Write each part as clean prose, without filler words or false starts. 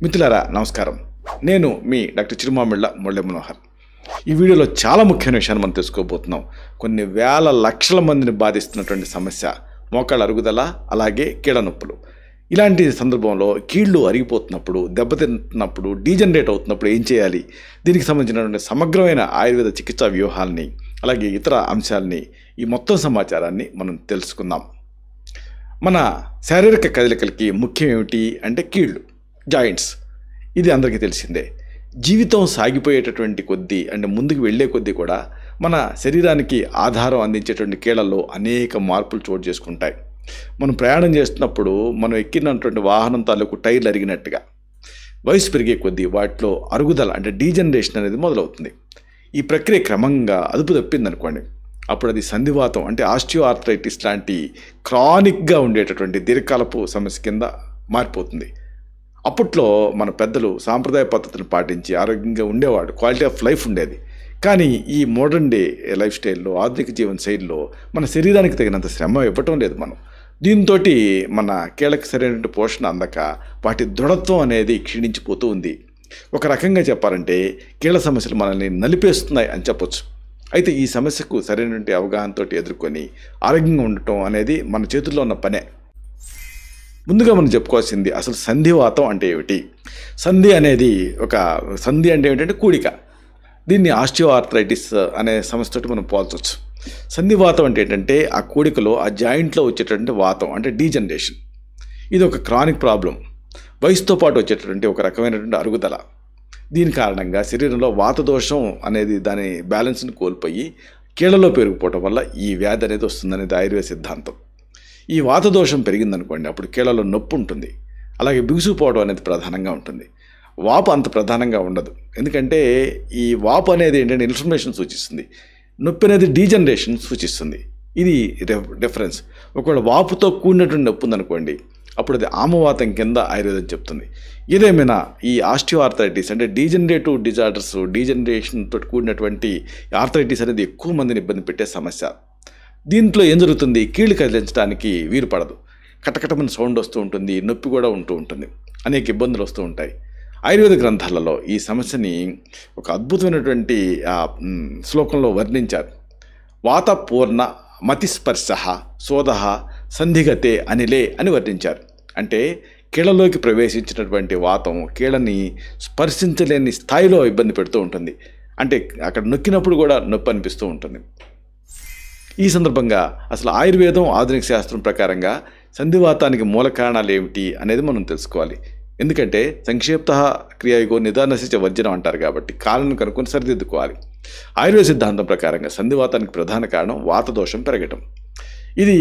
మిత్రులారా నమస్కారం. నేను మీ డాక్టర్ చిరుమామిళ్ళ మురళీ మనోహర్. ఈ వీడియోలో చాలా ముఖ్యమైన విషయాన్ని మనం తెలుసుకోబోతున్నాం. కొన్ని వేల లక్షల మందిని బాధిస్తున్నటువంటి సమస్య మోకాళ్ళ అరుగుదల, అలాగే కీళ్ళ నొప్పులు. ఇలాంటి సందర్భంలో కీళ్ళు అరిగిపోతున్నప్పుడు, దెబ్బతింటున్నప్పుడు, డీజనరేట్ అవుతున్నప్పుడు ఏం చేయాలి? దీనికి సంబంధించినటువంటి సమగ్రమైన ఆయుర్వేద చికిత్సా వ్యూహాల్ని, అలాగే ఇతర అంశాలని, ఈ మొత్తం సమాచారాన్ని మనం తెలుసుకుందాం. మన శారీరక కదలికలకి ముఖ్యం ఏమిటి అంటే కీళ్ళు, జాయింట్స్. ఇది అందరికీ తెలిసిందే. జీవితం సాగిపోయేటటువంటి కొద్దీ అంటే ముందుకు వెళ్ళే కొద్దీ కూడా మన శరీరానికి ఆధారం అందించేటువంటి కీళ్ళల్లో అనేక మార్పులు చోటు చేసుకుంటాయి. మనం ప్రయాణం చేస్తున్నప్పుడు మనం ఎక్కినటువంటి వాహనం తాలూకు టైర్లు అరిగినట్టుగా వయసు పెరిగే కొద్దీ వాటిలో అరుగుదల అంటే డీజనరేషన్ అనేది మొదలవుతుంది. ఈ ప్రక్రియ క్రమంగా అదుపు తప్పిందనుకోండి, అప్పుడు అది సంధివాతం అంటే ఆస్టియో ఆర్థరైటిస్ లాంటి క్రానిక్గా ఉండేటటువంటి దీర్ఘకాలపు సమస్య కింద మారిపోతుంది. అప్పట్లో మన పెద్దలు సాంప్రదాయ పద్ధతులను పాటించి ఆరోగ్యంగా ఉండేవాడు, క్వాలిటీ ఆఫ్ లైఫ్ ఉండేది. కానీ ఈ మోడర్న్ డే లైఫ్ స్టైల్లో, ఆధునిక జీవన శైలిలో మన శరీరానికి తగినంత శ్రమ ఇవ్వటం లేదు మనం. దీంతో మన కీళ్ళకి సరైన పోషణ అందక వాటి దృఢత్వం అనేది క్షీణించిపోతూ ఉంది. ఒక రకంగా చెప్పాలంటే కీళ్ళ సమస్యలు మనల్ని నలిపేస్తున్నాయి అని చెప్పొచ్చు. అయితే ఈ సమస్యకు సరైనటువంటి అవగాహనతో ఎదుర్కొని ఆరోగ్యంగా ఉండటం అనేది మన చేతుల్లో ఉన్న పనే. ముందుగా మనం చెప్పుకోవాల్సింది అసలు సంధివాతం అంటే ఏమిటి? సంధి అంటే ఏమిటంటే కూడిక. దీన్ని ఆస్టియో ఆర్థరైటిస్ అనే సమస్యతోటి మనం పోల్చవచ్చు. సంధివాతం అంటే ఏంటంటే ఆ కూడికలో, ఆ జాయింట్లో వచ్చేటటువంటి వాతం అంటే డీజనరేషన్. ఇది ఒక క్రానిక్ ప్రాబ్లం. వయసుతో పాటు వచ్చేటటువంటి ఒక రకమైనటువంటి అరుగుదల. దీని కారణంగా శరీరంలో వాతదోషం అనేది దాని బ్యాలెన్స్ని కోల్పోయి కీళ్ళలో పెరిగిపోవటం వల్ల ఈ వ్యాధి అనేది వస్తుందనేది ఆయుర్వేద సిద్ధాంతం. ఈ వాతదోషం పెరిగిందనుకోండి, అప్పుడు కీళ్ళలో నొప్పి ఉంటుంది, అలాగే బిగుసుకుపోవడం అనేది ప్రధానంగా ఉంటుంది. వాపు అంత ప్రధానంగా ఉండదు. ఎందుకంటే ఈ వాపు అనేది ఏంటంటే ఇన్ఫ్లమేషన్ సూచిస్తుంది, నొప్పి అనేది డీజనరేషన్ సూచిస్తుంది. ఇది డిఫరెన్స్. ఒకవేళ వాపుతో కూడినటువంటి నొప్పి ఉందనుకోండి, అప్పుడు అది ఆమవాతం కింద ఆయుర్వేదం చెప్తుంది. ఏదేమైనా ఈ ఆస్టియో ఆర్థరైటిస్ అంటే డీజనరేటివ్ డిజార్డర్స్, డీజనరేషన్తో కూడినటువంటి ఆర్థరైటిస్ అనేది ఎక్కువ మందిని ఇబ్బంది పెట్టే సమస్య. దీంట్లో ఏం జరుగుతుంది? కీళ్ళు కదిలించడానికి వీలు పడదు, కటకటమని సౌండ్ వస్తూ ఉంటుంది, నొప్పి కూడా ఉంటూ ఉంటుంది, అనేక ఇబ్బందులు వస్తూ ఉంటాయి. ఆయుర్వేద గ్రంథాలలో ఈ సమస్యని ఒక అద్భుతమైనటువంటి శ్లోకంలో వర్ణించారు. వాతపూర్ణ మతిస్పర్శ శోధ సంధిగతే అనిలే అని వర్ణించారు. అంటే కీళ్ళలోకి ప్రవేశించినటువంటి వాతం కీళ్ళని స్పర్శించలేని స్థాయిలో ఇబ్బంది పెడుతూ ఉంటుంది. అంటే అక్కడ నొక్కినప్పుడు కూడా నొప్పి అనిపిస్తూ ఉంటుంది. ఈ సందర్భంగా అసలు ఆయుర్వేదం, ఆధునిక శాస్త్రం ప్రకారంగా సంధివాతానికి మూల కారణాలు ఏమిటి అనేది మనం తెలుసుకోవాలి. ఎందుకంటే సంక్షిప్త క్రియాయుగో నిదానశిచ వర్జనం అంటారు కాబట్టి కారణం కనుక్కొని సరిదిద్దుకోవాలి. ఆయుర్వేద సిద్ధాంతం ప్రకారంగా సంధివాతానికి ప్రధాన కారణం వాతదోషం పెరగటం. ఇది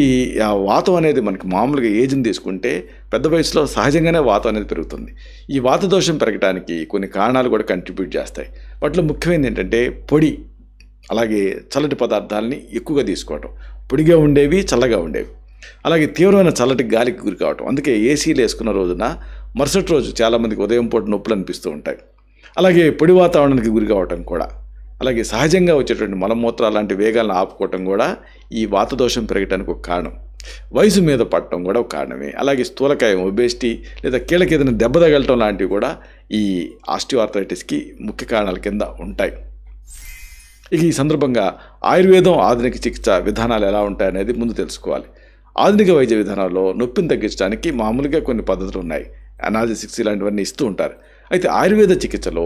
వాతం అనేది మనకి మామూలుగా ఏజ్ని తీసుకుంటే పెద్ద వయసులో సహజంగానే వాతం అనేది పెరుగుతుంది. ఈ వాతదోషం పెరగడానికి కొన్ని కారణాలు కూడా కంట్రిబ్యూట్ చేస్తాయి. వాటిలో ముఖ్యమైనది ఏంటంటే పొడి, అలాగే చల్లటి పదార్థాలని ఎక్కువగా తీసుకోవటం. పొడిగా ఉండేవి, చల్లగా ఉండేవి, అలాగే తీవ్రమైన చల్లటి గాలికి గురి కావటం. అందుకే ఏసీలు వేసుకున్న రోజున మరుసటి రోజు చాలామందికి ఉదయం పూట నొప్పులు అనిపిస్తూ ఉంటాయి. అలాగే పొడి వాతావరణానికి గురి కావటం కూడా, అలాగే సహజంగా వచ్చేటువంటి మలమూత్రాలు లాంటి వేగాలను ఆపుకోవటం కూడా ఈ వాతదోషం పెరగడానికి ఒక కారణం. వయసు మీద పడటం కూడా ఒక కారణమే. అలాగే స్థూలకాయం, ఒబేసిటీ లేదా కీళ్ళకి ఏదైనా దెబ్బ తగలటం లాంటివి కూడా ఈ ఆస్టియో ఆర్థరైటిస్కి ముఖ్య కారణాల కింద ఉంటాయి. ఇక ఈ సందర్భంగా ఆయుర్వేదం, ఆధునిక చికిత్స విధానాలు ఎలా ఉంటాయనేది ముందు తెలుసుకోవాలి. ఆధునిక వైద్య విధానాల్లో నొప్పిని తగ్గించడానికి మామూలుగా కొన్ని పద్ధతులు ఉన్నాయి. అనాలిసిక్స్ ఇలాంటివన్నీ ఇస్తూ ఉంటారు. అయితే ఆయుర్వేద చికిత్సలో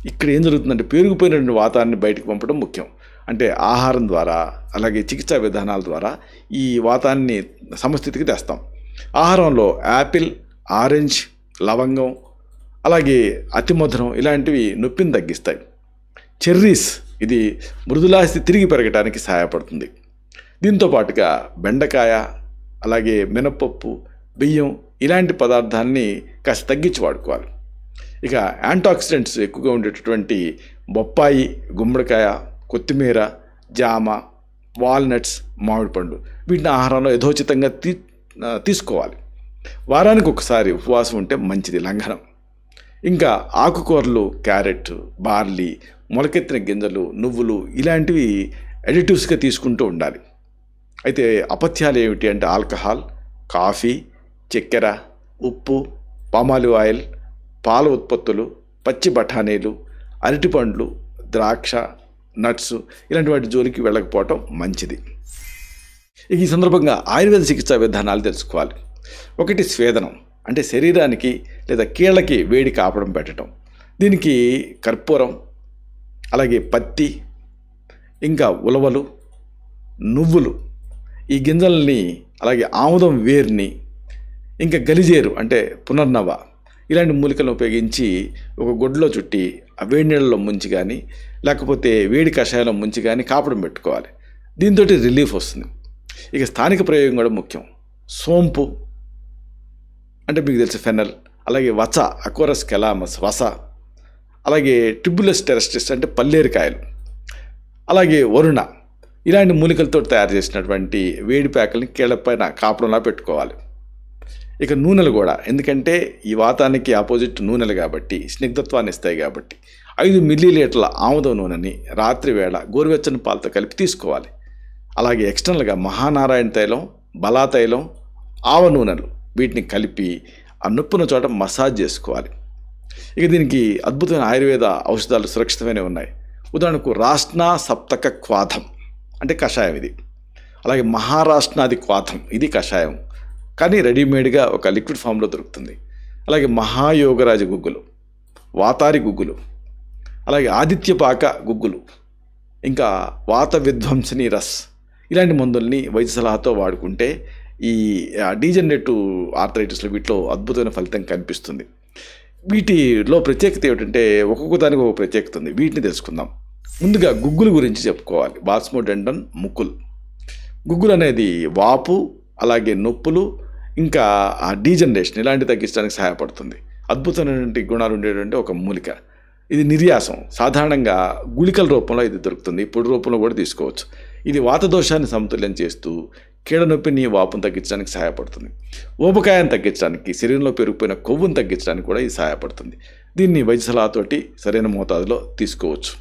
ఇక్కడ ఏం జరుగుతుందంటే పేరుకుపోయినటువంటి వాతాన్ని బయటకు పంపడం ముఖ్యం. అంటే ఆహారం ద్వారా, అలాగే చికిత్సా విధానాల ద్వారా ఈ వాతాన్ని సమస్థితికి తెస్తాం. ఆహారంలో యాపిల్, ఆరెంజ్, లవంగం, అలాగే అతిమధురం ఇలాంటివి నొప్పిని తగ్గిస్తాయి. చెర్రీస్, ఇది మృదులాస్తి తిరిగి పెరగడానికి సహాయపడుతుంది. దీంతో పాటుగా బెండకాయ, అలాగే మినపప్పు, బియ్యం ఇలాంటి పదార్థాన్ని కాస్త తగ్గించి వాడుకోవాలి. ఇక యాంటాక్సిడెంట్స్ ఎక్కువగా ఉండేటటువంటి బొప్పాయి, గుమ్మడికాయ, కొత్తిమీర, జామ, వాల్నట్స్, మామిడి పండు వీటిని ఆహారంలో యథోచితంగా తీసుకోవాలి. వారానికి ఒకసారి ఉపవాసం ఉంటే మంచిది, లంఘనం. ఇంకా ఆకుకూరలు, క్యారెట్, బార్లీ, మొలకెత్తిన గింజలు, నువ్వులు ఇలాంటివి అడిటివ్స్గా తీసుకుంటూ ఉండాలి. అయితే అపథ్యాలు ఏమిటి అంటే ఆల్కహాల్, కాఫీ, చక్కెర, ఉప్పు, పామాలివ్ ఆయిల్, పాల ఉత్పత్తులు, పచ్చి బఠానీలు, అరటిపండ్లు, ద్రాక్ష, నట్స్ ఇలాంటి వాటి జోలికి వెళ్ళకపోవటం మంచిది. ఈ సందర్భంగా ఆయుర్వేద చికిత్సా విధానాలు తెలుసుకోవాలి. ఒకటి స్వేదనం, అంటే శరీరానికి లేదా కీళ్ళకి వేడి కాపడం పెట్టడం. దీనికి కర్పూరం, అలాగే పత్తి, ఇంకా ఉలవలు, నువ్వులు, ఈ గింజల్ని, అలాగే ఆముదం వేర్ని, ఇంకా గలిజేరు అంటే పునర్నవ ఇలాంటి మూలికలను ఉపయోగించి ఒక గుడ్డలో చుట్టి ఆ వేడి నీళ్ళలో ముంచి కానీ లేకపోతే వేడి కషాయంలో ముంచి కానీ కాపడం పెట్టుకోవాలి. దీంతో రిలీఫ్ వస్తుంది. ఇక స్థానిక ప్రయోగం కూడా ముఖ్యం. సోంపు అంటే మీకు తెలిసి ఫెనల్, అలాగే వచ అకోరస్ కెలామస్ వస, అలాగే ట్రిబులస్ టెరెస్ట్రిస్ అంటే పల్లేరుకాయలు, అలాగే వరుణ ఇలాంటి మూలికలతో తయారు చేసినటువంటి వేడి ప్యాకుల్ని కీళ్ళపైన కాపడంలా పెట్టుకోవాలి. ఇక నూనెలు కూడా, ఎందుకంటే ఈ వాతానికి ఆపోజిట్ నూనెలు కాబట్టి స్నిగ్ధత్వాన్ని ఇస్తాయి కాబట్టి 5 మిల్లీలీటర్ల ఆముదం నూనెని రాత్రి వేళ గోరువెచ్చని పాలతో కలిపి తీసుకోవాలి. అలాగే ఎక్స్టర్నల్గా మహానారాయణ తైలం, బలా తైలం, ఆవ నూనెలు వీటిని కలిపి ఆ నొప్పున్న చోట మసాజ్ చేసుకోవాలి. ఇక దీనికి అద్భుతమైన ఆయుర్వేద ఔషధాలు సురక్షితమైనవి ఉన్నాయి. ఉదాహరణకు రాష్నా సప్తక క్వాథం అంటే కషాయం ఇది. అలాగే మహారాష్ట్రాది క్వాథం ఇది కషాయం, కానీ రెడీమేడ్గా ఒక లిక్విడ్ ఫామ్లో దొరుకుతుంది. అలాగే మహాయోగరాజ గుగ్గులు, వాతారి గుగ్గులు, అలాగే ఆదిత్యపాక గుగ్గులు, ఇంకా వాత విధ్వంసని రస్ ఇలాంటి మందుల్ని వైద్య సలహాతో వాడుకుంటే ఈ డీజనరేటివ్ ఆర్థరైటిస్లో వీటిలో అద్భుతమైన ఫలితం కనిపిస్తుంది. వీటిలో ప్రత్యేకత ఏమిటంటే ఒక్కొక్క దానికి ఒక ప్రత్యేకత ఉంది. వీటిని తెలుసుకుందాం. ముందుగా గుగ్గుల గురించి చెప్పుకోవాలి. బాస్మోడెండన్ ముకుల్ గుగ్గులు అనేది వాపు, అలాగే నొప్పులు, ఇంకా ఆ డీజనరేషన్ ఇలాంటి తగ్గించడానికి సహాయపడుతుంది. అద్భుతమైనటువంటి గుణాలు ఉండేటువంటి ఒక మూలిక. ఇది నిర్యాసం, సాధారణంగా గుళికల రూపంలో ఇది దొరుకుతుంది, పొడి రూపంలో కూడా తీసుకోవచ్చు. ఇది వాతదోషాన్ని సమతుల్యం చేస్తూ కీళ్ళ నొప్పిని, వాపును తగ్గించడానికి సహాయపడుతుంది. ఊబకాయాన్ని తగ్గించడానికి, శరీరంలో పెరిగిపోయిన కొవ్వును తగ్గించడానికి కూడా ఇది సహాయపడుతుంది. దీన్ని వైద్య సలహాతోటి సరైన మోతాదులో తీసుకోవచ్చు.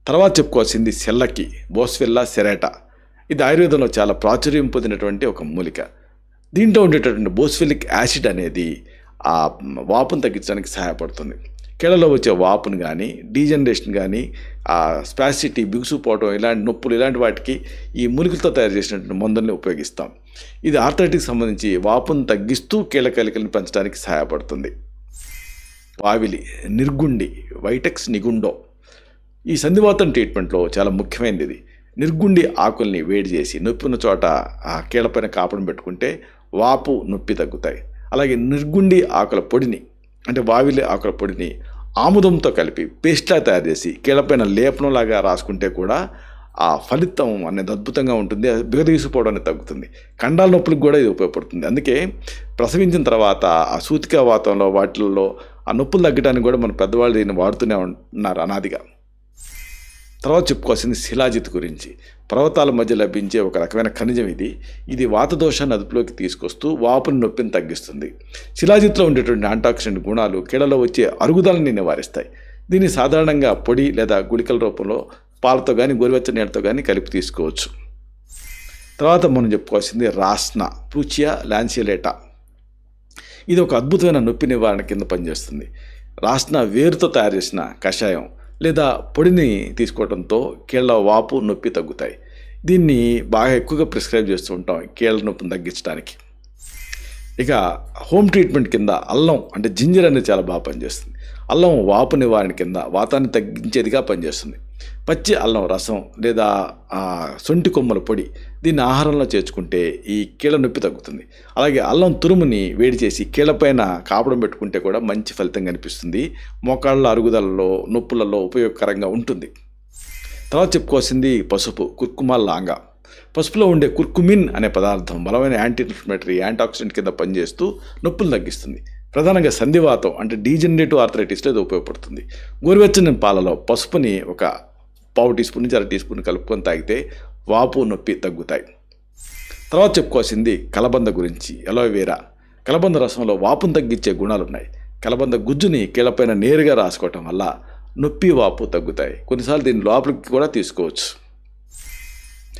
తర్వాత చెప్పుకోవాల్సింది సెల్లకి, బోస్వెల్లా సెరేటా. ఇది ఆయుర్వేదంలో చాలా ప్రాచుర్యం పొందినటువంటి ఒక మూలిక. దీంట్లో ఉండేటటువంటి బోస్ఫెలిక్ యాసిడ్ అనేది ఆ వాపును తగ్గించడానికి సహాయపడుతుంది. కీళ్ళలో వచ్చే వాపును కానీ, డీజనరేషన్ కానీ, ఆ స్పాసిటీ, బిగుసుపోవడం ఇలాంటి నొప్పులు ఇలాంటి వాటికి ఈ మూలికలతో తయారు చేసినటువంటి మందుల్ని ఉపయోగిస్తాం. ఇది ఆర్థరైటిస్కి సంబంధించి వాపును తగ్గిస్తూ కీళ్ళ కలికలను పెంచడానికి సహాయపడుతుంది. వావిలి, నిర్గుండి, వైటెక్స్ నిగుండో ఈ సంధివాతం ట్రీట్మెంట్లో చాలా ముఖ్యమైనది ఇది. నిర్గుండి ఆకుల్ని వేడి చేసి నొప్పిన చోట ఆ కీళ్ళపైన కాపడం పెట్టుకుంటే వాపు, నొప్పి తగ్గుతాయి. అలాగే నిర్గుండి ఆకుల పొడిని అంటే వావిలి ఆకుల పొడిని ఆముదంతో కలిపి పేస్ట్లా తయారు చేసి కీళ్ళపైన లేపనంలాగా రాసుకుంటే కూడా ఆ ఫలితం అనేది అద్భుతంగా ఉంటుంది. బిగదీసిపోవడం అనేది తగ్గుతుంది. కండాల నొప్పులకు కూడా ఇది ఉపయోగపడుతుంది. అందుకే ప్రసవించిన తర్వాత ఆ సూతికా వాతంలో వాటిల్లో ఆ నొప్పులు తగ్గడానికి కూడా మన పెద్దవాళ్ళు దీన్ని వాడుతూనే ఉన్నారు అనాదిగా. తర్వాత చెప్పుకోవాల్సింది శిలాజిత్ గురించి. పర్వతాల మధ్య లభించే ఒక రకమైన ఖనిజం ఇది. ఇది వాతదోషాన్ని అదుపులోకి తీసుకొస్తూ వాపుని, నొప్పిని తగ్గిస్తుంది. శిలాజిత్లో ఉండేటువంటి యాంటాక్సిడెంట్ గుణాలు కీళ్ళలో వచ్చే అరుగుదలని నివారిస్తాయి. దీన్ని సాధారణంగా పొడి లేదా గుళికల రూపంలో పాలతో కానీ, గోరువెచ్చని నీళ్ళతో కానీ కలిపి తీసుకోవచ్చు. తర్వాత మనం చెప్పుకోవాల్సింది రాస్నా, ప్రూచియా లాన్సిలేటా. ఇది ఒక అద్భుతమైన నొప్పి నివారణ కింద పనిచేస్తుంది. రాస్నా వేరుతో తయారు చేసిన కషాయం లేదా పొడిని తీసుకోవడంతో కీళ్ళ వాపు, నొప్పి తగ్గుతాయి. దీన్ని బాగా ఎక్కువగా ప్రిస్క్రైబ్ చేస్తూ ఉంటాం కీళ్ళ నొప్పిని తగ్గించడానికి. ఇక హోమ్ ట్రీట్మెంట్ కింద అల్లం అంటే జింజర్ అనేది చాలా బాగా పనిచేస్తుంది. అల్లం వాపు నివారణ కింద వాతాన్ని తగ్గించేదిగా పనిచేస్తుంది. పచ్చి అల్లం రసం లేదా సొంటి కొమ్మల పొడి దీన్ని ఆహారంలో చేర్చుకుంటే ఈ కీళ్ళ నొప్పి తగ్గుతుంది. అలాగే అల్లం తురుముని వేడి చేసి కీళ్ళపైన కాపడం పెట్టుకుంటే కూడా మంచి ఫలితం కనిపిస్తుంది. మోకాళ్ళ అరుగుదలలో, నొప్పులలో ఉపయోగకరంగా ఉంటుంది. తర్వాత చెప్పుకోవాల్సింది పసుపు, కుర్కుమా లాంగా. పసుపులో ఉండే కుర్కుమిన్ అనే పదార్థం బలమైన యాంటీ ఇన్ఫ్లమేటరీ, యాంటాక్సిడెంట్ కింద పనిచేస్తూ నొప్పులు తగ్గిస్తుంది. ప్రధానంగా సంధివాతం అంటే డీజనరేటివ్ ఆర్థరైటిస్లో ఇది ఉపయోగపడుతుంది. గోరువెచ్చని పాలలో పసుపుని ఒక 1/4 టీ స్పూన్ నుంచి 1/2 టీ స్పూన్ కలుపుకొని తాగితే వాపు, నొప్పి తగ్గుతాయి. తర్వాత చెప్పుకోవాల్సింది కలబంద గురించి. అలోవెరా. కలబంద రసంలో వాపును తగ్గించే గుణాలు ఉన్నాయి. కలబంద గుజ్జుని కీళ్ళపైన నేరుగా రాసుకోవటం వల్ల నొప్పి, వాపు తగ్గుతాయి. కొన్నిసార్లు దీన్ని లోపలికి కూడా తీసుకోవచ్చు.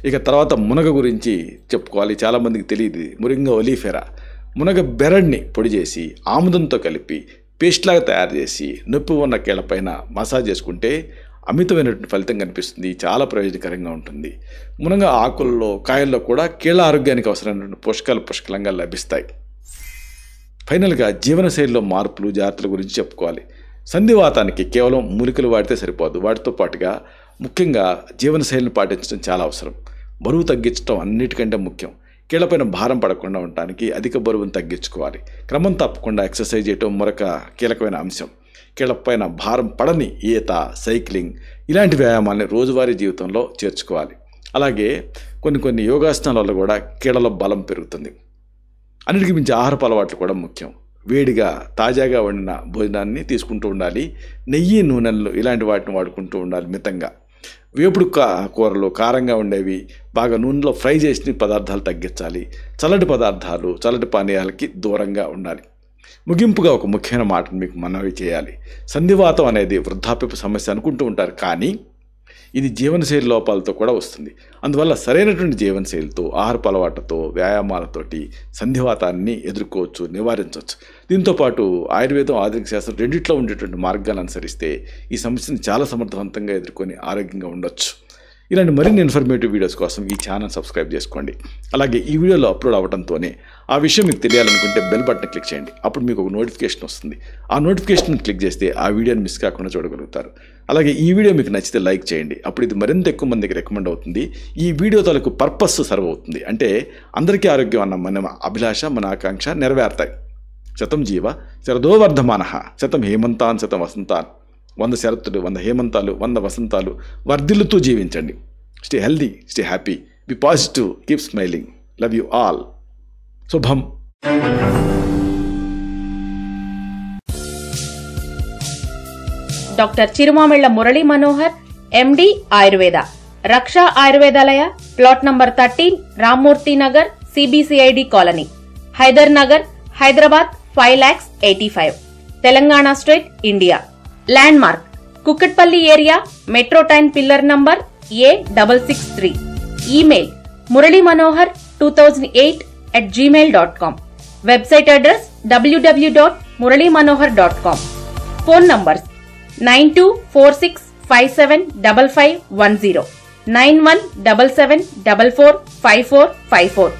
ఇక తర్వాత మునగ గురించి చెప్పుకోవాలి. చాలామందికి తెలియదు. మురింగ ఒలిఫెరా. మునగ బెరడ్ని పొడి చేసి ఆముదంతో కలిపి పేస్ట్ లాగా తయారు చేసి నొప్పి ఉన్న కీళ్ళపైన మసాజ్ చేసుకుంటే అమితమైనటువంటి ఫలితం కనిపిస్తుంది. చాలా ప్రయోజనకరంగా ఉంటుంది. మునగ ఆకుల్లో కాయల్లో కూడా కీళ్ళ ఆరోగ్యానికి అవసరమైనటువంటి పోషకాలు పుష్కలంగా లభిస్తాయి. ఫైనల్గా జీవనశైలిలో మార్పులు జాగ్రత్తల గురించి చెప్పుకోవాలి. సంధివాతానికి కేవలం మూలికలు వాడితే సరిపోదు. వాటితో పాటుగా ముఖ్యంగా జీవనశైలిని పాటించడం చాలా అవసరం. బరువు తగ్గించడం అన్నిటికంటే ముఖ్యం. కీళ్ళపైన భారం పడకుండా ఉండటానికి అధిక బరువును తగ్గించుకోవాలి. క్రమం తప్పకుండా ఎక్సర్సైజ్ చేయడం మరొక కీలకమైన అంశం. కీళ్ళపైన భారం పడని ఈత, సైక్లింగ్ ఇలాంటి వ్యాయామాలని రోజువారీ జీవితంలో చేర్చుకోవాలి. అలాగే కొన్ని యోగాసనాల వల్ల కూడా కీళ్ళలో బలం పెరుగుతుంది. అన్నిటికీ మించి ఆహారపు అలవాట్లు కూడా ముఖ్యం. వేడిగా తాజాగా వండిన భోజనాన్ని తీసుకుంటూ ఉండాలి. నెయ్యి, నూనెలు ఇలాంటి వాటిని వాడుకుంటూ ఉండాలి మితంగా. వేపుడు కూరలు కారంగా ఉండేవి, బాగా నూనెలో ఫ్రై చేసిన పదార్థాలు తగ్గించాలి. చల్లటి పదార్థాలు, చల్లటి పానీయాలకి దూరంగా ఉండాలి. ముగింపుగా ఒక ముఖ్యమైన మాటను మీకు మనవి చేయాలి. సంధివాతం అనేది వృద్ధాప్యపు సమస్య అనుకుంటూ ఉంటారు, కానీ ఇది జీవనశైలి లోపాలతో కూడా వస్తుంది. అందువల్ల సరైనటువంటి జీవనశైలితో, ఆహారపు అలవాట్లతో, వ్యాయామాలతోటి సంధివాతాన్ని ఎదుర్కోవచ్చు, నివారించవచ్చు. దీంతోపాటు ఆయుర్వేదం, ఆధునిక శాస్త్రం రెండిట్లో ఉండేటువంటి మార్గాలను అనుసరిస్తే ఈ సమస్యను చాలా సమర్థవంతంగా ఎదుర్కొని ఆరోగ్యంగా ఉండొచ్చు. ఇలాంటి మరిన్ని ఇన్ఫర్మేటివ్ వీడియోస్ కోసం ఈ ఛానల్ సబ్స్క్రైబ్ చేసుకోండి. అలాగే ఈ వీడియోలో అప్లోడ్ అవ్వడంతోనే ఆ విషయం మీకు తెలియాలనుకుంటే బెల్ బటన్ క్లిక్ చేయండి. అప్పుడు మీకు ఒక నోటిఫికేషన్ వస్తుంది. ఆ నోటిఫికేషన్ క్లిక్ చేస్తే ఆ వీడియోని మిస్ కాకుండా చూడగలుగుతారు. అలాగే ఈ వీడియో మీకు నచ్చితే లైక్ చేయండి. అప్పుడు ఇది మరింత ఎక్కువ మందికి రికమెండ్ అవుతుంది. ఈ వీడియో తాలూకు పర్పస్ సర్వ్ అవుతుంది. అంటే అందరికీ ఆరోగ్యం అన్న మన అభిలాష, మన ఆకాంక్ష నెరవేరుతాయి. శతం జీవ శరదో వర్ధమానః, శతం హేమంతాన్ శతం వసంతాన్. 100 శరత్తులు, 100 హేమంతాలు, 100 వసంతాలు వర్ధిల్లుతూ జీవించండి. Stay healthy, stay happy, be positive, keep smiling. Love you all. శుభం. Doctor Chirumamilla Murali Manohar, MD, Ayurveda, Raksha Ayurvedalaya, plot number 13, Rammurthy Nagar, CBCID colony, Hyder Nagar, Hyderabad 5,85,000, Telangana state, India. Landmark Kukatpally area, metro train pillar number A663. Email muralymanohar2008@gmail.com. Website address www.muralymanohar.com. Phone numbers 9246575510, 9177445454.